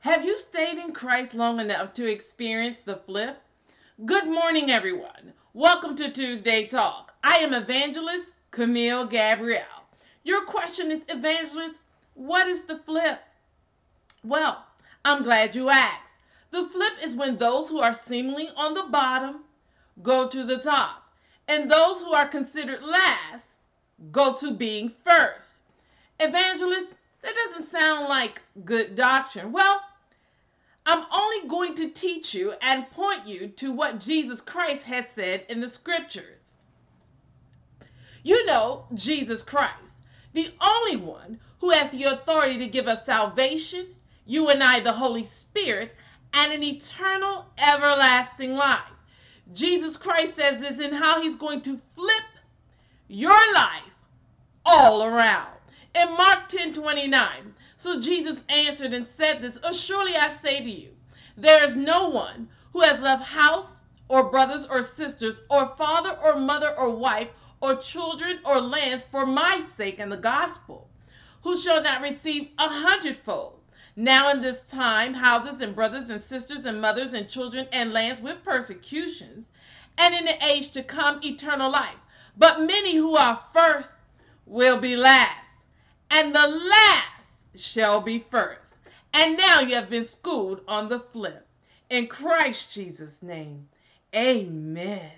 Have you stayed in Christ long enough to experience the flip? Good morning, everyone. Welcome to Tuesday Talk. I am Evangelist Camille Gabrielle. Your question is, Evangelist, what is the flip? Well, I'm glad you asked. The flip is when those who are seemingly on the bottom go to the top, and those who are considered last go to being first. Evangelist, that doesn't sound like good doctrine. Well, I'm only going to teach you and point you to what Jesus Christ has said in the scriptures. You know, Jesus Christ, the only one who has the authority to give us salvation, you and I, the Holy Spirit, and an eternal, everlasting life. Jesus Christ says this in how he's going to flip your life all around. In Mark 10:29, so Jesus answered and said this, surely I say to you, there is no one who has left house or brothers or sisters or father or mother or wife or children or lands for my sake and the gospel, who shall not receive 100-fold. Now in this time, houses and brothers and sisters and mothers and children and lands with persecutions, and in the age to come eternal life. But many who are first will be last, and the last shall be first. And now you have been schooled on the flip. In Christ Jesus' name, amen.